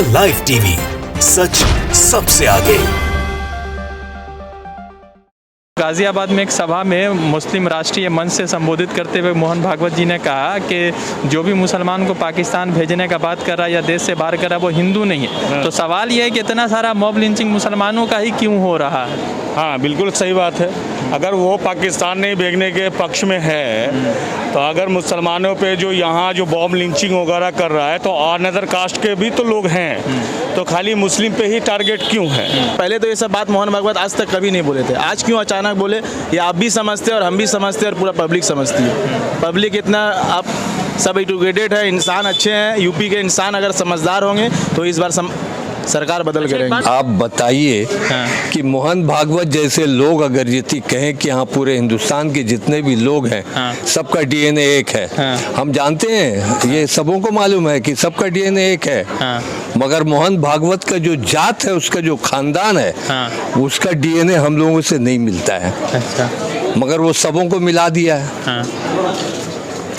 The live TV, सच सबसे आगे। गाजियाबाद में एक सभा में मुस्लिम राष्ट्रीय मंच से संबोधित करते हुए मोहन भागवत जी ने कहा कि जो भी मुसलमान को पाकिस्तान भेजने का बात कर रहा है या देश से बाहर कर रहा है वो हिंदू नहीं है। तो सवाल ये है कि इतना सारा मॉब लिंचिंग मुसलमानों का ही क्यों हो रहा है? हाँ, बिल्कुल सही बात है। अगर वो पाकिस्तान नहीं भेजने के पक्ष में है तो अगर मुसलमानों पे जो यहाँ जो बॉम्ब लिंचिंग वगैरह कर रहा है तो अनदर कास्ट के भी तो लोग हैं, तो खाली मुस्लिम पे ही टारगेट क्यों है? पहले तो ये सब बात मोहन भागवत आज तक कभी नहीं बोले थे, आज क्यों अचानक बोले? ये आप भी समझते हैं और हम भी समझते हैं और पूरा पब्लिक समझती है। पब्लिक इतना आप सब एजुकेटेड है, इंसान अच्छे हैं, यूपी के इंसान अगर समझदार होंगे तो इस बार सरकार बदल के रहेंगे। आप बताइए कि मोहन भागवत जैसे लोग अगर ये कहें कि हाँ पूरे हिंदुस्तान के जितने भी लोग हैं सबका डीएनए एक है, हम जानते हैं, ये सबों को मालूम है कि सबका डीएनए एक है, मगर मोहन भागवत का जो जात है, उसका जो खानदान है, उसका डीएनए हम लोगों से नहीं मिलता है। अच्छा। मगर वो सबों को मिला दिया है,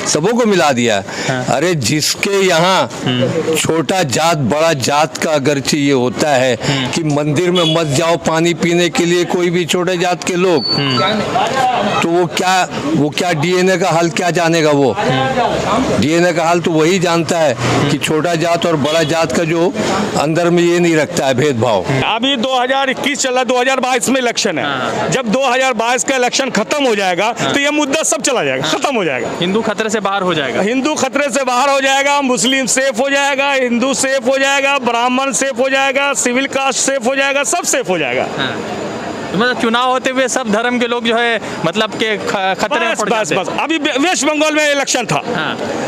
सबों को मिला दिया। अरे जिसके यहाँ छोटा जात बड़ा जात का अगरचे ये होता है कि मंदिर में मत जाओ पानी पीने के लिए कोई भी छोटे जात के लोग, तो वो क्या डीएनए का हाल क्या जानेगा? वो डीएनए का हाल तो वही जानता है कि छोटा जात और बड़ा जात का जो अंदर में ये नहीं रखता है भेदभाव। अभी 2021 चल रहा, 2022 में इलेक्शन है। जब 2022 का इलेक्शन खत्म हो जाएगा तो ये मुद्दा सब चला जाएगा, खत्म हो जाएगा। हिंदू खतरे से बाहर हो जाएगा, हिंदू खतरे से बाहर हो जाएगा, मुस्लिम सेफ हो जाएगा, हिंदू सेफ हो जाएगा, ब्राह्मण सेफ हो जाएगा, सिविल कास्ट सेफ हो जाएगा, सब सेफ हो जाएगा। तो मतलब चुनाव होते हुए सब धर्म के लोग जो है मतलब के खतरे में पड़ जाते हैं। बस अभी वेस्ट बंगाल में इलेक्शन था,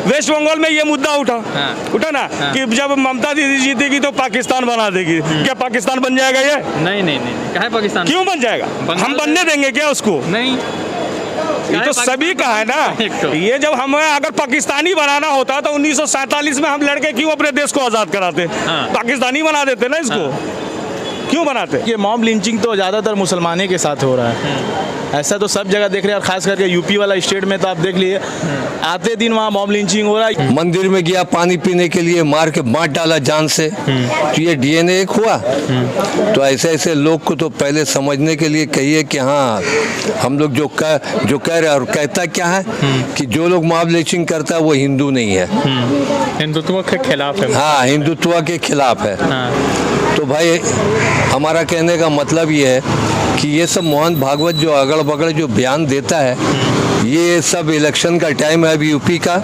वेस्ट बंगाल में ये मुद्दा उठा ना कि जब ममता दीदी जीतेगी तो पाकिस्तान बना देगी। क्या पाकिस्तान बन जाएगा ये? नहीं, कहाँ पाकिस्तान क्यों बन जाएगा? हम बनने देंगे क्या उसको? नहीं, ये तो सभी का है ना। ये जब हमें अगर पाकिस्तानी बनाना होता तो 1947 में हम लड़के क्यों अपने देश को आजाद कराते? पाकिस्तानी बना देते ना इसको, क्यों बनाते? ये मॉब लिंचिंग तो ज़्यादातर मुसलमानों के साथ हो रहा है, ऐसा तो सब जगह देख रहे हैं, और खास करके यूपी वाला स्टेट में तो आप देख लिए आते दिन वहाँ मॉब लिंचिंग हो रहा है। मंदिर में गया पानी पीने के लिए, मार के मार डाला जान से, तो ये डीएनए एक हुआ। तो ऐसे ऐसे लोग को तो पहले समझने के लिए कहिए कि हाँ हम लोग जो कह रहे हैं, और कहता क्या है कि जो लोग मॉब लिंचिंग करता है वो हिंदू नहीं है, हिंदुत्व के खिलाफ है। हाँ, हिंदुत्व के खिलाफ है। तो भाई हमारा कहने का मतलब ये है कि ये सब मोहन भागवत जो अगल बगल जो बयान देता है, ये सब इलेक्शन का टाइम है अभी यूपी का,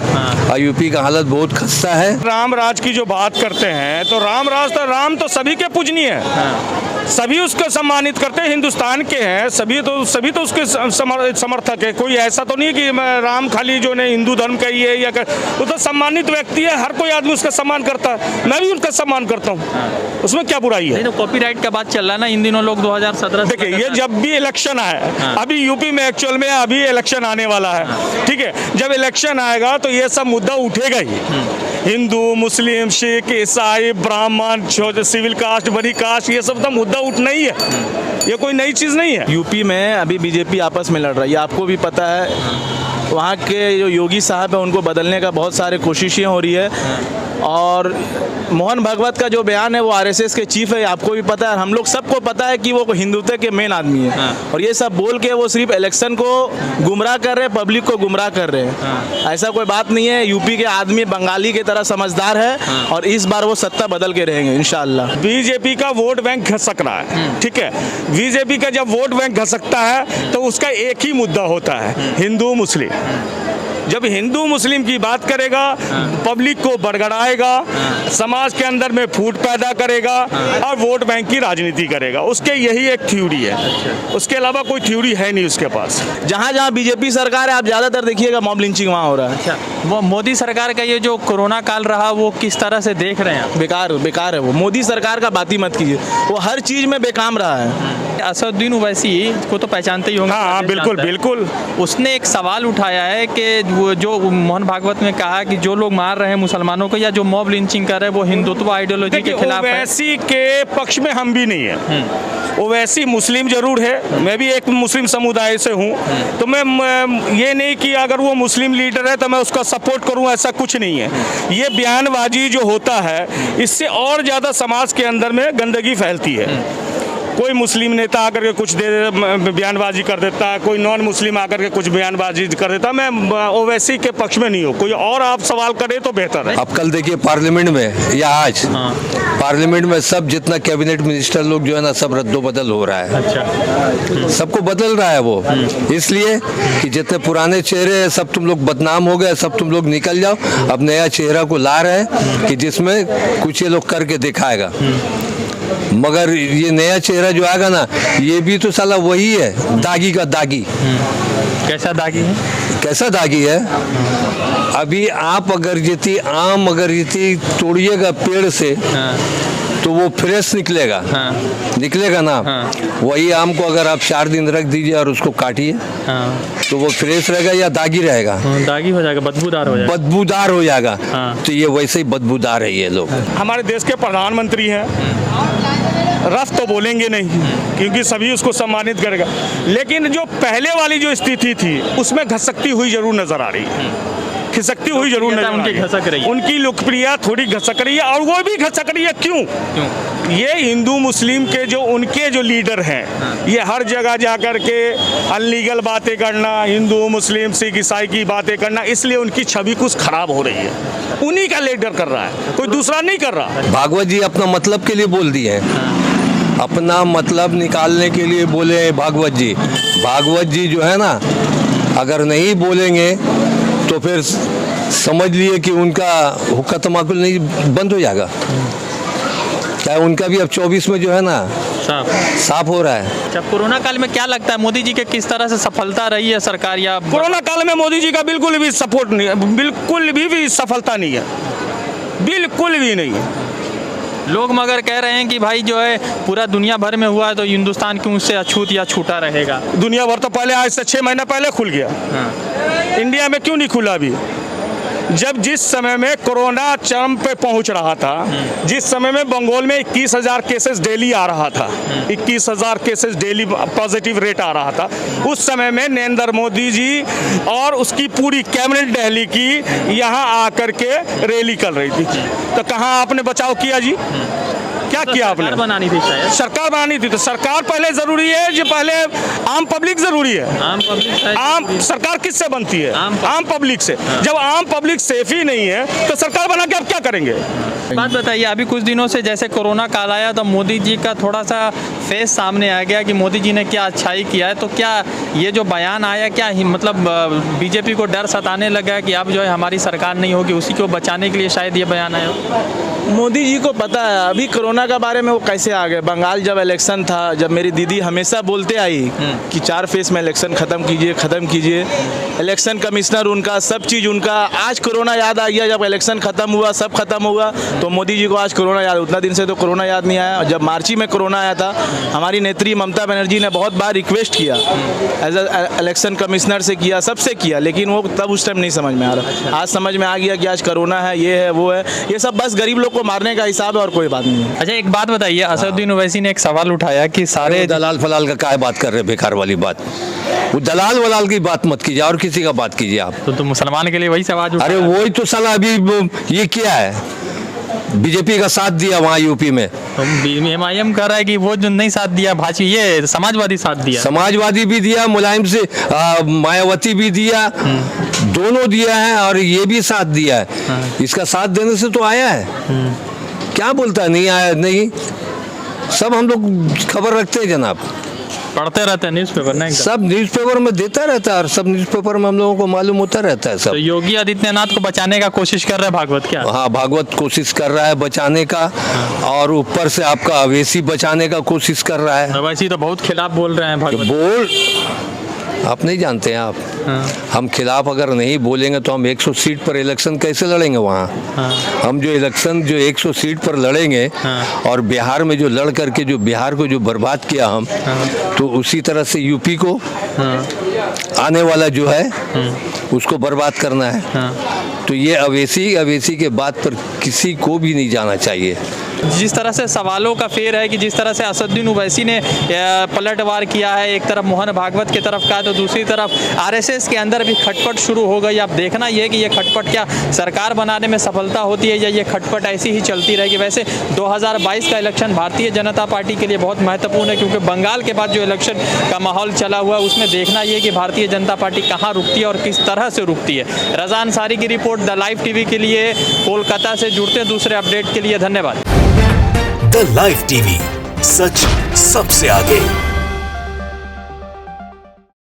और यूपी का हालत बहुत खस्ता है। राम राज की जो बात करते हैं तो राम तो सभी के पूजनीय है, सभी उसको सम्मानित करते हैं, हिंदुस्तान के हैं सभी तो उसके समर्थक है। कोई ऐसा तो नहीं कि राम खाली जो नहीं हिंदू धर्म का ही है या वो तो सम्मानित व्यक्ति है, हर कोई आदमी उसका सम्मान करता है, मैं भी उसका सम्मान करता हूँ, उसमें क्या बुराई है? तो कॉपीराइट का बात चल रहा है ना इन दिनों, लोग 2017 देखिए ये जब भी इलेक्शन आए, अभी यूपी में एक्चुअल में अभी इलेक्शन आने वाला है, ठीक है, जब इलेक्शन आएगा तो ये सब मुद्दा उठेगा ही। हिंदू, मुस्लिम, सिख, ईसाई, ब्राह्मण, सिविल कास्ट, बड़ी कास्ट, ये सब तो मुद्दा उठना ही है, ये कोई नई चीज़ नहीं है। यूपी में अभी बीजेपी आपस में लड़ रही है, आपको भी पता है, वहाँ के जो योगी साहब है उनको बदलने का बहुत सारे कोशिशें हो रही है, और मोहन भागवत का जो बयान है वो आरएसएस के चीफ है, आपको भी पता है, हम लोग सबको पता है कि वो हिंदुत्व के मेन आदमी है, और ये सब बोल के वो सिर्फ इलेक्शन को गुमराह कर रहे हैं, पब्लिक को गुमराह कर रहे हैं। ऐसा कोई बात नहीं है, यूपी के आदमी बंगाली की तरह समझदार है, और इस बार वो सत्ता बदल के रहेंगे इंशाअल्लाह। बीजेपी का वोट बैंक घसक रहा है, ठीक है, बीजेपी का जब वोट बैंक घसकता है तो उसका एक ही मुद्दा होता है, हिंदू मुस्लिम। जब हिंदू मुस्लिम की बात करेगा, पब्लिक को बड़गड़ाएगा, समाज के अंदर में फूट पैदा करेगा और वोट बैंक की राजनीति करेगा, उसके यही एक थ्योरी है, उसके अलावा कोई थ्योरी है नहीं उसके पास। जहाँ जहाँ बीजेपी सरकार है आप ज़्यादातर देखिएगा मॉब लिंचिंग वहाँ हो रहा है। अच्छा, वो मोदी सरकार का ये जो कोरोना काल रहा वो किस तरह से देख रहे हैं? बेकार है वो, मोदी सरकार का बात ही मत कीजिए, वो हर चीज़ में बेकाम रहा है। असदुद्दीन ओवैसी को तो पहचानते ही होंगे। हाँ बिल्कुल। उसने एक सवाल उठाया है कि जो मोहन भागवत ने कहा कि जो लोग मार रहे हैं मुसलमानों को या जो मॉब लिंचिंग कर रहे हैं वो हिंदुत्व आइडियोलॉजी के खिलाफ है। ओवैसी के पक्ष में हम भी नहीं है, ओवैसी मुस्लिम जरूर है, मैं भी एक मुस्लिम समुदाय से हूँ, तो मैं ये नहीं कि अगर वो मुस्लिम लीडर है तो मैं उसका सपोर्ट करूं ऐसा कुछ नहीं है। ये बयानबाजी जो होता है इससे और ज़्यादा समाज के अंदर में गंदगी फैलती है। कोई मुस्लिम नेता आकर के कुछ बयानबाजी कर देता है, कोई नॉन मुस्लिम आकर के कुछ बयानबाजी कर देता है। मैं ओवैसी के पक्ष में नहीं हूँ, कोई और आप सवाल करें तो बेहतर है। अब कल देखिए पार्लियामेंट में या आज पार्लियामेंट में सब जितना कैबिनेट मिनिस्टर लोग जो है ना सब रद्दोबदल हो रहा है। अच्छा, सबको बदल रहा है वो, इसलिए कि जितने पुराने चेहरे हैं सब तुम लोग बदनाम हो गए, सब तुम लोग निकल जाओ। अब नया चेहरा को ला रहे हैं कि जिसमें कुछ ये लोग करके दिखाएगा। मगर ये नया चेहरा जो आएगा ना ये भी तो साला वही है, दागी का दागी। कैसा दागी है? कैसा दागी है? अभी आप अगर जीती आम अगर जीती तोड़िएगा पेड़ से तो वो फ्रेश निकलेगा। निकलेगा ना। वही आम को अगर आप 4 दिन रख दीजिए और उसको काटिए तो वो फ्रेश रहेगा या दागी रहेगा? दागी हो जाएगा, बदबूदार हो जाएगा। बदबूदार हो जाएगा। तो ये वैसे ही बदबूदार है ये लोग। हमारे देश के प्रधानमंत्री हैं, रफ तो बोलेंगे नहीं क्योंकि सभी उसको सम्मानित करेगा, लेकिन जो पहले वाली जो स्थिति थी उसमें घसकती हुई जरूर नजर आ रही है, खिसकती हुई जरूर नजर उनकी घसक रही है। उनकी लोकप्रियता थोड़ी घसक रही है। और वो भी घसक रही है क्यों? ये हिंदू मुस्लिम के जो उनके जो लीडर हैं ये हर जगह जाकर के अनलीगल बातें करना, हिंदू मुस्लिम सिख ईसाई की बातें करना, इसलिए उनकी छवि कुछ खराब हो रही है। उन्हीं का लीडर कर रहा है, कोई दूसरा नहीं कर रहा। भागवत जी अपना मतलब के लिए बोल दिए हैं, अपना मतलब निकालने के लिए बोले हैं भागवत जी। भागवत जी जो है ना अगर नहीं बोलेंगे तो फिर समझ लिए कि उनका हुक्का तमाकुल नहीं बंद हो जाएगा। क्या उनका भी अब 24 में जो है ना साफ हो रहा है। जब कोरोना काल में क्या लगता है मोदी जी के किस तरह से सफलता रही है सरकार? या कोरोना काल में मोदी जी का बिल्कुल भी सपोर्ट नहीं है, बिल्कुल भी सफलता नहीं है, बिल्कुल भी नहीं है। लोग मगर कह रहे हैं कि भाई जो है पूरा दुनिया भर में हुआ है तो हिंदुस्तान क्यों उससे अछूत या छूटा रहेगा? दुनिया भर तो पहले आज से 6 महीना पहले खुल गया। इंडिया में क्यों नहीं खुला अभी? जब जिस समय में कोरोना चरम पे पहुंच रहा था, जिस समय में बंगाल में 21,000 केसेस डेली आ रहा था, 21,000 केसेस डेली पॉजिटिव रेट आ रहा था, उस समय में नरेंद्र मोदी जी और उसकी पूरी कैबिनेट दिल्ली की यहाँ आकर के रैली कर रही थी। तो कहाँ आपने बचाव किया जी? क्या किया आपने? सरकार बनानी थी शायद। सरकार बनानी थी तो सरकार पहले जरूरी है, जो पहले आम पब्लिक जरूरी है। आम सरकार किससे बनती है? आम पब्लिक से। जब आम पब्लिक सेफ ही नहीं है तो सरकार बना के आप क्या करेंगे? बात बताइए, अभी कुछ दिनों से जैसे कोरोना काल आया तो मोदी जी का थोड़ा सा फेस सामने आ गया कि मोदी जी ने क्या अच्छाई किया है। तो क्या ये जो बयान आया क्या मतलब बीजेपी को डर सताने लगा है कि अब जो है हमारी सरकार नहीं होगी, उसी को बचाने के लिए शायद ये बयान आया? मोदी जी को पता है अभी कोरोना के बारे में वो कैसे आ गए। बंगाल जब इलेक्शन था, जब मेरी दीदी हमेशा बोलते आई कि 4 फेज में इलेक्शन ख़त्म कीजिए, इलेक्शन कमिश्नर उनका सब चीज़ उनका। आज कोरोना याद आ गया, जब इलेक्शन ख़त्म हुआ, सब खत्म हुआ तो मोदी जी को आज कोरोना याद। उतना दिन से तो कोरोना याद नहीं आया। जब मार्च में कोरोना आया था, हमारी नेत्री ममता बनर्जी ने बहुत बार रिक्वेस्ट किया, एज इलेक्शन कमिश्नर से किया, सबसे किया, लेकिन वो तब उस टाइम नहीं समझ में आ रहा। आज समझ में आ गया कि आज कोरोना है, ये है, वो है, ये सब बस गरीब लोग को मारने का हिसाब है और कोई बात नहीं है। अच्छा, एक बात बताइए, असदुद्दीन ओवैसी ने एक सवाल उठाया कि सारे दलाल फलाल का क्या बात कर रहे हैं, बेकार वाली बात। वो दलाल वलाल की बात मत कीजिए और किसी का बात कीजिए आप। तो मुसलमान के लिए वही सवाल उठाया। अरे वही तो साला अभी ये क्या है, बीजेपी का साथ दिया वहाँ यूपी में। तो MIM कह रहा है कि वो जो नहीं साथ दिया भाजपा, ये समाजवादी साथ दिया। समाजवादी भी दिया, मुलायम से मायावती भी दिया, दोनों दिया है और ये भी साथ दिया है। इसका साथ देने से तो आया है। क्या बोलता है नहीं आया? नहीं, सब हम लोग खबर रखते हैं जनाब, पढ़ते रहते हैं न्यूज़पेपर नहीं? सब न्यूज़पेपर में देता रहता है और सब न्यूज़पेपर में हम लोगों को मालूम होता रहता है सब। तो योगी आदित्यनाथ को बचाने का कोशिश कर रहे हैं भागवत क्या? हाँ, भागवत कोशिश कर रहा है बचाने का और ऊपर से आपका अवेसी बचाने का कोशिश कर रहा है। ओवैसी तो बहुत खिलाफ बोल रहे हैं भागवत। आप नहीं जानते हैं आप। हम खिलाफ अगर नहीं बोलेंगे तो हम 100 सीट पर इलेक्शन कैसे लड़ेंगे वहाँ? हम जो इलेक्शन जो 100 सीट पर लड़ेंगे और बिहार में जो लड़ करके जो बिहार को जो बर्बाद किया हम, तो उसी तरह से यूपी को आने वाला जो है उसको बर्बाद करना है। तो ये अवेसी के बात पर किसी को भी नहीं जाना चाहिए। जिस तरह से सवालों का फेर है कि जिस तरह से असदुद्दीन ओवैसी ने पलटवार किया है, एक तरफ मोहन भागवत की तरफ का तो दूसरी तरफ आरएसएस के अंदर भी खटपट शुरू हो गई। अब देखना यह है कि ये खटपट क्या सरकार बनाने में सफलता होती है या ये खटपट ऐसी ही चलती रहेगी। वैसे 2022 का इलेक्शन भारतीय जनता पार्टी के लिए बहुत महत्वपूर्ण है, क्योंकि बंगाल के बाद जो इलेक्शन का माहौल चला हुआ है उसमें देखना ये कि भारतीय जनता पार्टी कहाँ रुकती है और किस तरह से रुकती है। रज़ा अंसारी की रिपोर्ट द लाइव टीवी के लिए कोलकाता से। जुड़ते हैं दूसरे अपडेट के लिए, धन्यवाद। द लाइव टीवी, सच सबसे आगे।